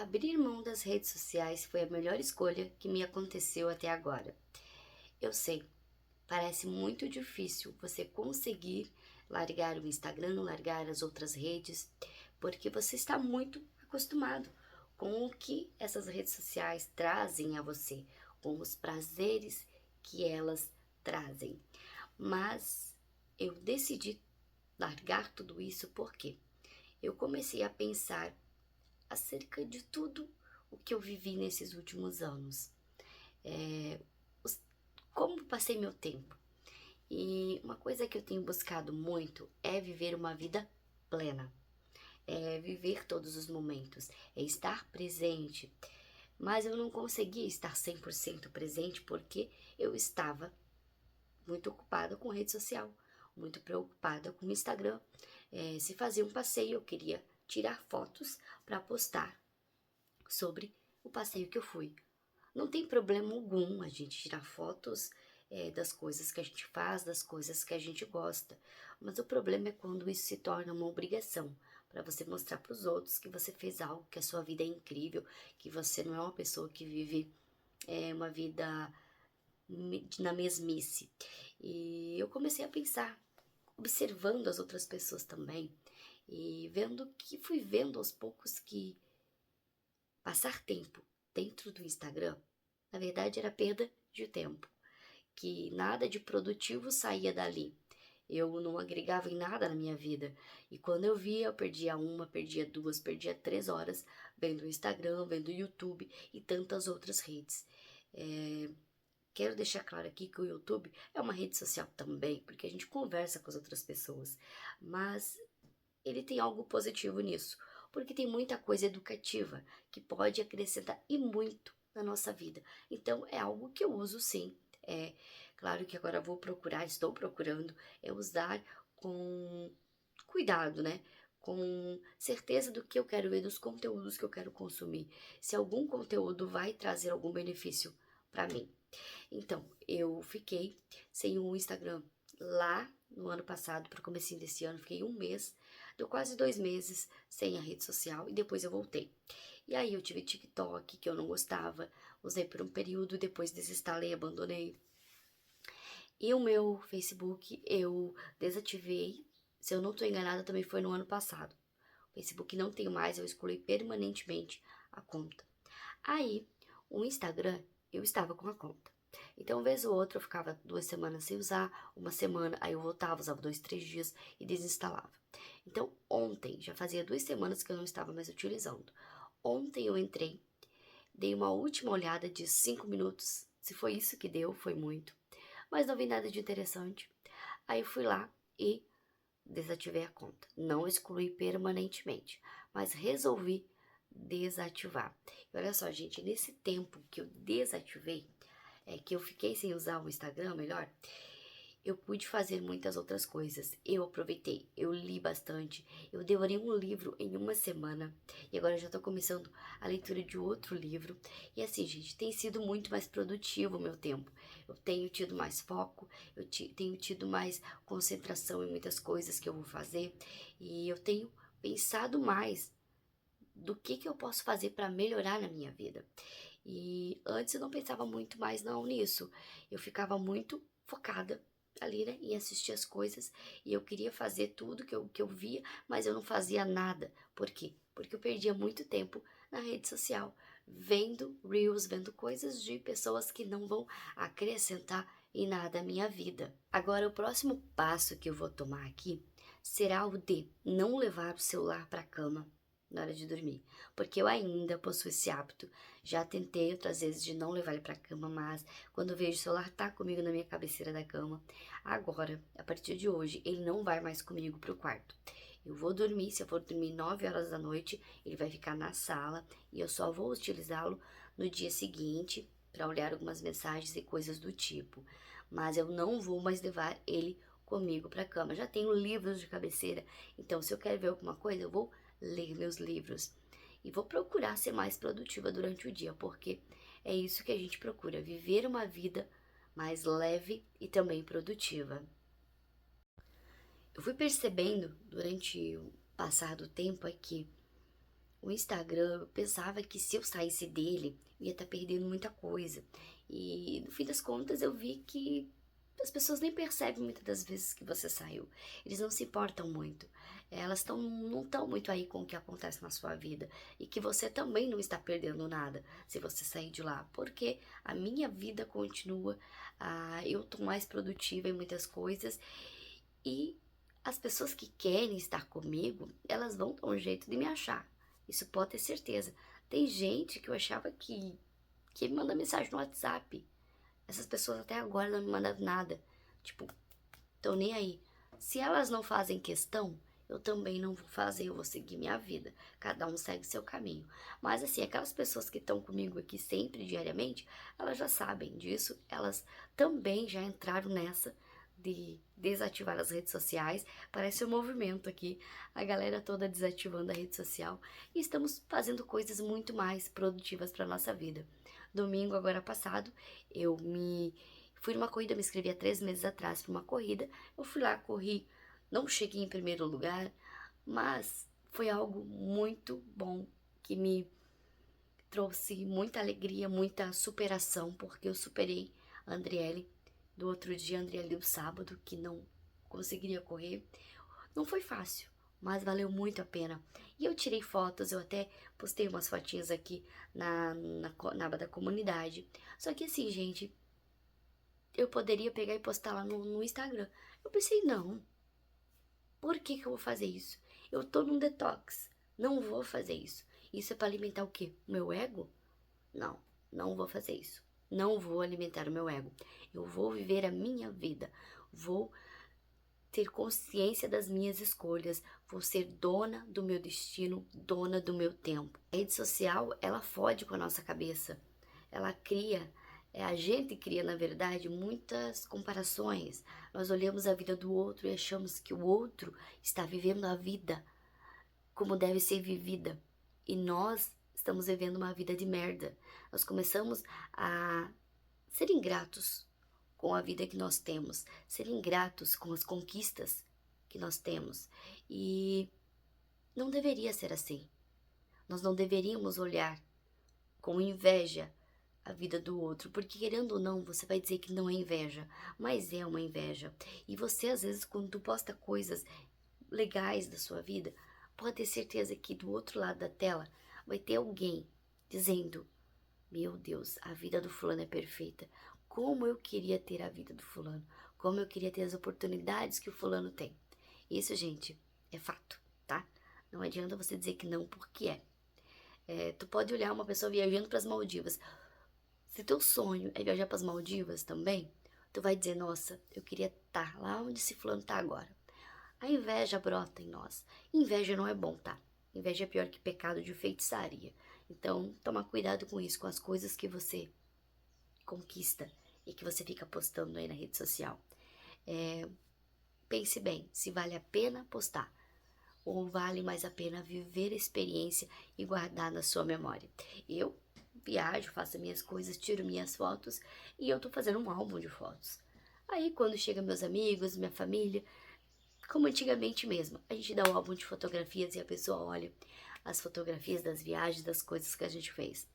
Abrir mão das redes sociais foi a melhor escolha que me aconteceu até agora. Eu sei, parece muito difícil você conseguir largar o Instagram, largar as outras redes, porque você está muito acostumado com o que essas redes sociais trazem a você, com os prazeres que elas trazem. Mas eu decidi largar tudo isso porque eu comecei a pensar acerca de tudo o que eu vivi nesses últimos anos. Os- Como passei meu tempo. E uma coisa que eu tenho buscado muito é viver uma vida plena. É viver todos os momentos, é estar presente. Mas eu não conseguia estar 100% presente porque eu estava muito ocupada com rede social, muito preocupada com o Instagram. Se fazia um passeio, eu queria tirar fotos para postar sobre o passeio que eu fui. Não tem problema algum a gente tirar fotos das coisas que a gente faz, das coisas que a gente gosta. Mas o problema é quando isso se torna uma obrigação para você mostrar para os outros que você fez algo, que a sua vida é incrível, que você não é uma pessoa que vive uma vida na mesmice. E eu comecei a pensar, observando as outras pessoas também, e fui vendo aos poucos que passar tempo dentro do Instagram, na verdade, era perda de tempo, que nada de produtivo saía dali. Eu não agregava em nada na minha vida. E quando eu via, eu perdia uma, perdia duas, perdia 3 horas vendo o Instagram, vendo o YouTube e tantas outras redes. Quero deixar claro aqui que o YouTube é uma rede social também, porque a gente conversa com as outras pessoas. Mas ele tem algo positivo nisso, porque tem muita coisa educativa que pode acrescentar e muito na nossa vida. Então é algo que eu uso sim. É claro que agora vou procurar, estou procurando, usar com cuidado, né? Com certeza do que eu quero ver, dos conteúdos que eu quero consumir. Se algum conteúdo vai trazer algum benefício para mim. Então, eu fiquei sem o Instagram lá no ano passado, para o comecinho desse ano, fiquei um mês, deu quase 2 meses sem a rede social e depois eu voltei. E aí eu tive TikTok, que eu não gostava, usei por um período, depois desinstalei, abandonei. E o meu Facebook eu desativei, se eu não estou enganada, também foi no ano passado. O Facebook não tenho mais, eu excluí permanentemente a conta. Aí, o Instagram, eu estava com a conta. Então, vez ou outra, eu ficava 2 semanas sem usar, uma semana, aí eu voltava, usava 2, 3 dias e desinstalava. Então, ontem, já fazia 2 semanas que eu não estava mais utilizando. Ontem eu entrei, dei uma última olhada de 5 minutos, se foi isso que deu, foi muito, mas não vi nada de interessante. Aí fui lá e desativei a conta. Não excluí permanentemente, mas resolvi desativar. E olha só, gente, nesse tempo que eu desativei, que eu fiquei sem usar o Instagram, melhor, eu pude fazer muitas outras coisas. Eu aproveitei, eu li bastante, eu devorei um livro em uma semana e agora eu já tô começando a leitura de outro livro. E assim, gente, tem sido muito mais produtivo o meu tempo. Eu tenho tido mais foco, tenho tido mais concentração em muitas coisas que eu vou fazer e eu tenho pensado mais do que eu posso fazer para melhorar na minha vida. E antes eu não pensava muito mais não nisso. Eu ficava muito focada ali, né, em assistir as coisas e eu queria fazer tudo que eu via, mas eu não fazia nada. Por quê? Porque eu perdia muito tempo na rede social, vendo reels, vendo coisas de pessoas que não vão acrescentar em nada à minha vida. Agora, o próximo passo que eu vou tomar aqui será o de não levar o celular para a cama na hora de dormir, porque eu ainda possuo esse hábito. Já tentei outras vezes de não levar ele pra cama, mas quando eu vejo o celular tá comigo na minha cabeceira da cama. Agora, a partir de hoje, ele não vai mais comigo pro quarto. Eu vou dormir, se eu for dormir 9 horas da noite, ele vai ficar na sala e eu só vou utilizá-lo no dia seguinte para olhar algumas mensagens e coisas do tipo. Mas eu não vou mais levar ele comigo pra cama. Já tenho livros de cabeceira, então se eu quero ver alguma coisa, eu vou ler meus livros e vou procurar ser mais produtiva durante o dia, porque é isso que a gente procura, viver uma vida mais leve e também produtiva. Eu fui percebendo durante o passar do tempo é que O Instagram, eu pensava que se eu saísse dele, eu ia estar perdendo muita coisa. E no fim das contas eu vi que as pessoas nem percebem muitas das vezes que você saiu. Eles não se importam muito. Não estão muito aí com o que acontece na sua vida. E que você também não está perdendo nada se você sair de lá. Porque a minha vida continua, eu estou mais produtiva em muitas coisas. E as pessoas que querem estar comigo, elas vão dar um jeito de me achar. Isso pode ter certeza. Tem gente que eu achava que me manda mensagem no WhatsApp. Essas pessoas até agora não me mandam nada. Tipo, estão nem aí. Se elas não fazem questão, eu também não vou fazer, eu vou seguir minha vida. Cada um segue seu caminho. Mas assim, aquelas pessoas que estão comigo aqui sempre, diariamente, elas já sabem disso. Elas também já entraram nessa de desativar as redes sociais. Parece um movimento aqui, a galera toda desativando a rede social. E estamos fazendo coisas muito mais produtivas para nossa vida. Domingo agora passado, eu me fui numa corrida, me inscrevi há 3 meses atrás para uma corrida. Eu fui lá, corri, não cheguei em primeiro lugar, mas foi algo muito bom que me trouxe muita alegria, muita superação, porque eu superei a Andriele do outro dia, a Andriele do sábado, que não conseguiria correr. Não foi fácil, mas valeu muito a pena. E eu tirei fotos, eu até postei umas fotinhas aqui na aba da comunidade. Só que assim, gente, eu poderia pegar e postar lá no Instagram. Eu pensei, não, por que que eu vou fazer isso? Eu tô num detox, não vou fazer isso. Isso é para alimentar o quê? O meu ego? Não, não vou fazer isso. Não vou alimentar o meu ego. Eu vou viver a minha vida. Vou ter consciência das minhas escolhas, vou ser dona do meu destino, dona do meu tempo. A rede social, ela fode com a nossa cabeça. Ela cria, a gente cria, na verdade, muitas comparações. Nós olhamos a vida do outro e achamos que o outro está vivendo a vida como deve ser vivida. E nós estamos vivendo uma vida de merda. Nós começamos a ser ingratos com a vida que nós temos, ser ingratos com as conquistas que nós temos. E não deveria ser assim. Nós não deveríamos olhar com inveja a vida do outro, porque querendo ou não, você vai dizer que não é inveja, mas é uma inveja. E você, às vezes, quando tu posta coisas legais da sua vida, pode ter certeza que do outro lado da tela vai ter alguém dizendo: meu Deus, a vida do fulano é perfeita. Como eu queria ter a vida do fulano. Como eu queria ter as oportunidades que o fulano tem. Isso, gente, é fato, tá? Não adianta você dizer que não, porque tu pode olhar uma pessoa viajando para as Maldivas. Se teu sonho é viajar para as Maldivas também, tu vai dizer, nossa, eu queria estar lá onde esse fulano tá agora. A inveja brota em nós. Inveja não é bom, tá? Inveja é pior que pecado de feitiçaria. Então, toma cuidado com isso, com as coisas que você conquista e que você fica postando aí na rede social. Pense bem, se vale a pena postar ou vale mais a pena viver a experiência e guardar na sua memória. Eu viajo, faço minhas coisas, tiro minhas fotos e eu tô fazendo um álbum de fotos. Aí quando chegam meus amigos, minha família, como antigamente mesmo, a gente dá um álbum de fotografias e a pessoa olha as fotografias das viagens, das coisas que a gente fez.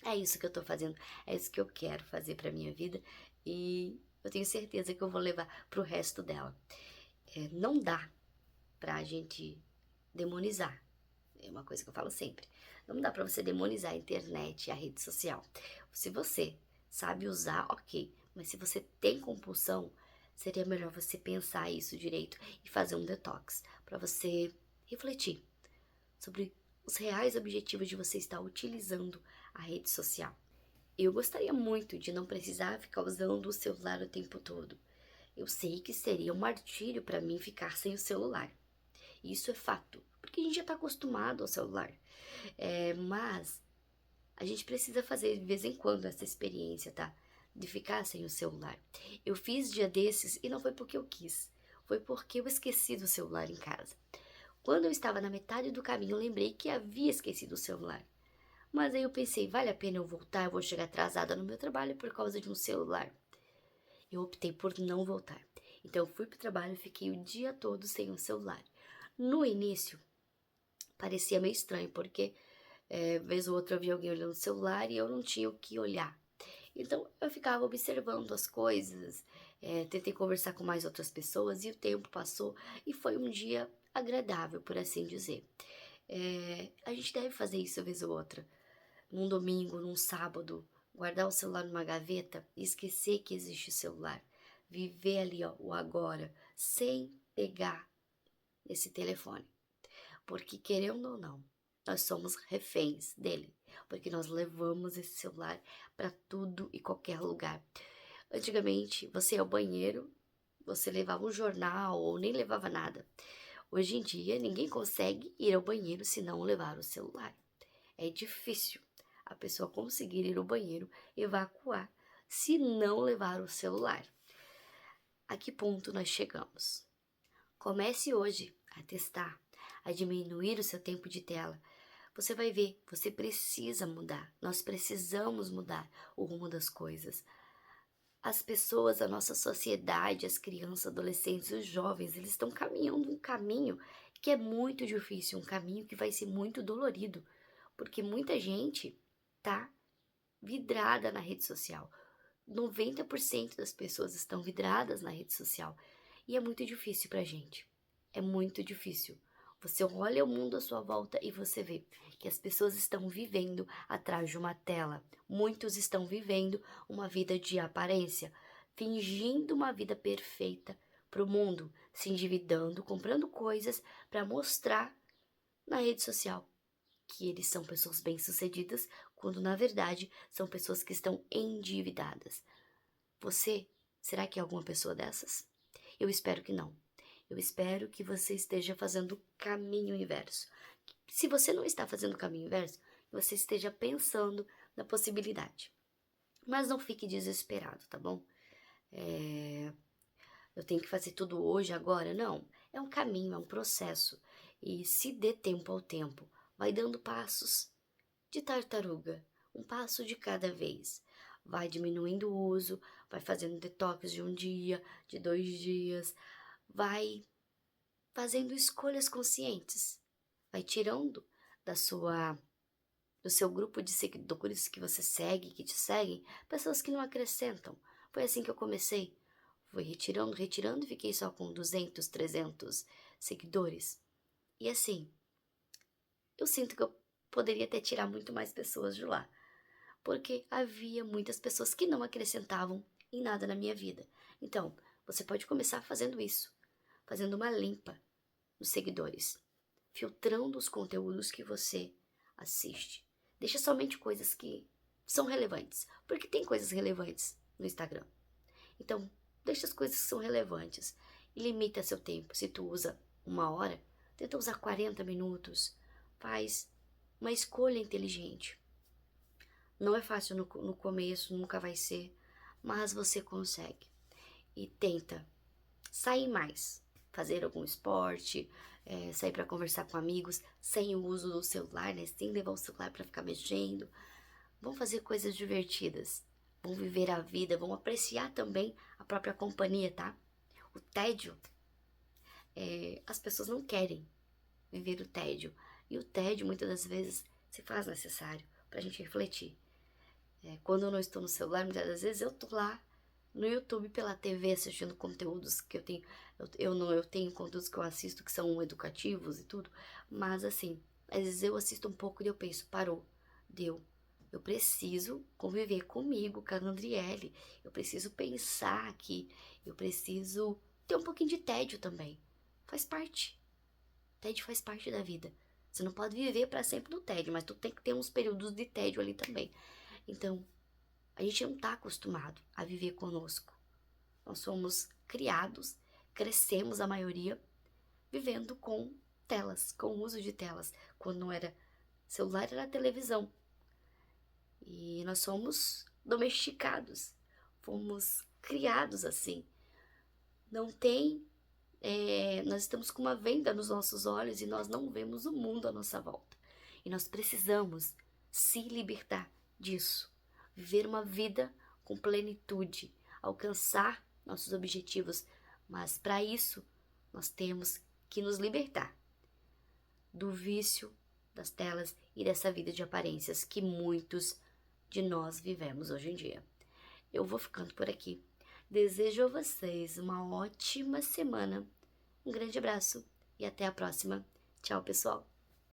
É isso que eu tô fazendo, é isso que eu quero fazer pra minha vida e eu tenho certeza que eu vou levar pro resto dela. Não dá pra gente demonizar, é uma coisa que eu falo sempre, não dá pra você demonizar a internet e a rede social. Se você sabe usar, ok, mas se você tem compulsão, seria melhor você pensar isso direito e fazer um detox, pra você refletir sobre os reais objetivos de você estar utilizando a rede social. Eu gostaria muito de não precisar ficar usando o celular o tempo todo. Eu sei que seria um martírio para mim ficar sem o celular. Isso é fato, porque a gente já está acostumado ao celular. Mas a gente precisa fazer de vez em quando essa experiência, tá? De ficar sem o celular. Eu fiz dia desses e não foi porque eu quis, foi porque eu esqueci do celular em casa. Quando eu estava na metade do caminho, eu lembrei que havia esquecido o celular. Mas aí eu pensei, vale a pena eu voltar? Eu vou chegar atrasada no meu trabalho por causa de um celular. Eu optei por não voltar. Então eu fui pro trabalho e fiquei o dia todo sem o celular. No início, parecia meio estranho, porque vez ou outra eu via alguém olhando o celular e eu não tinha o que olhar. Então eu ficava observando as coisas, tentei conversar com mais outras pessoas e o tempo passou e foi um dia agradável, por assim dizer. A gente deve fazer isso vez ou outra, num domingo, num sábado, guardar o celular numa gaveta e esquecer que existe o celular. Viver ali, ó, o agora, sem pegar esse telefone. Porque, querendo ou não, nós somos reféns dele. Porque nós levamos esse celular para tudo e qualquer lugar. Antigamente, você ia ao banheiro, você levava um jornal ou nem levava nada. Hoje em dia, ninguém consegue ir ao banheiro se não levar o celular. É difícil a pessoa conseguir ir ao banheiro, evacuar, se não levar o celular. A que ponto nós chegamos? Comece hoje a testar, a diminuir o seu tempo de tela. Você vai ver, você precisa mudar. Nós precisamos mudar o rumo das coisas. As pessoas, a nossa sociedade, as crianças, adolescentes, os jovens, eles estão caminhando um caminho que é muito difícil, um caminho que vai ser muito dolorido, porque muita gente tá vidrada na rede social. 90% das pessoas estão vidradas na rede social e é muito difícil pra gente. É muito difícil. Você olha o mundo à sua volta e você vê que as pessoas estão vivendo atrás de uma tela. Muitos estão vivendo uma vida de aparência, fingindo uma vida perfeita para o mundo, se endividando, comprando coisas para mostrar na rede social que eles são pessoas bem-sucedidas, quando na verdade são pessoas que estão endividadas. Você, será que é alguma pessoa dessas? Eu espero que não. Eu espero que você esteja fazendo o caminho inverso. Se você não está fazendo o caminho inverso, você esteja pensando na possibilidade. Mas não fique desesperado, tá bom? Eu tenho que fazer tudo hoje, agora? Não. É um caminho, é um processo. E se dê tempo ao tempo, vai dando passos de tartaruga, um passo de cada vez. Vai diminuindo o uso, vai fazendo detox de um dia, de 2 dias, vai fazendo escolhas conscientes, vai tirando do seu grupo de seguidores que você segue, que te seguem, pessoas que não acrescentam. Foi assim que eu comecei. Fui retirando, retirando e fiquei só com 200, 300 seguidores. E assim, eu sinto que eu poderia até tirar muito mais pessoas de lá, porque havia muitas pessoas que não acrescentavam em nada na minha vida. Então, você pode começar fazendo isso, fazendo uma limpa nos seguidores, filtrando os conteúdos que você assiste. Deixa somente coisas que são relevantes, porque tem coisas relevantes no Instagram. Então, deixa as coisas que são relevantes e limita seu tempo. Se tu usa 1 hora, tenta usar 40 minutos. Faz uma escolha inteligente. Não é fácil no começo, nunca vai ser, mas você consegue. E tenta sair mais, fazer algum esporte, sair para conversar com amigos, sem o uso do celular, né? Sem levar o celular para ficar mexendo. Vão fazer coisas divertidas, vão viver a vida, vão apreciar também a própria companhia, tá? O tédio, as pessoas não querem viver o tédio. E o tédio, muitas das vezes, se faz necessário pra gente refletir. Quando eu não estou no celular, muitas das vezes eu tô lá no YouTube, pela TV, assistindo conteúdos que eu tenho. Eu tenho conteúdos que eu assisto que são educativos e tudo, mas assim, às vezes eu assisto um pouco e eu penso, parou, deu. Eu preciso conviver comigo, com a Andriele. Eu preciso pensar aqui. Eu preciso ter um pouquinho de tédio também. Faz parte. Tédio faz parte da vida. Você não pode viver para sempre no tédio, mas tu tem que ter uns períodos de tédio ali também. Então, a gente não está acostumado a viver conosco. Nós somos criados, crescemos a maioria, vivendo com telas, com o uso de telas. Quando não era celular, era televisão. E nós somos domesticados, fomos criados assim. Não tem, nós estamos com uma venda nos nossos olhos e nós não vemos o mundo à nossa volta. E nós precisamos se libertar disso, viver uma vida com plenitude, alcançar nossos objetivos, mas para isso nós temos que nos libertar. do vício das telas e dessa vida de aparências que muitos de nós vivemos hoje em dia. Eu vou ficando por aqui. Desejo a vocês uma ótima semana. Um grande abraço e até a próxima. Tchau, pessoal!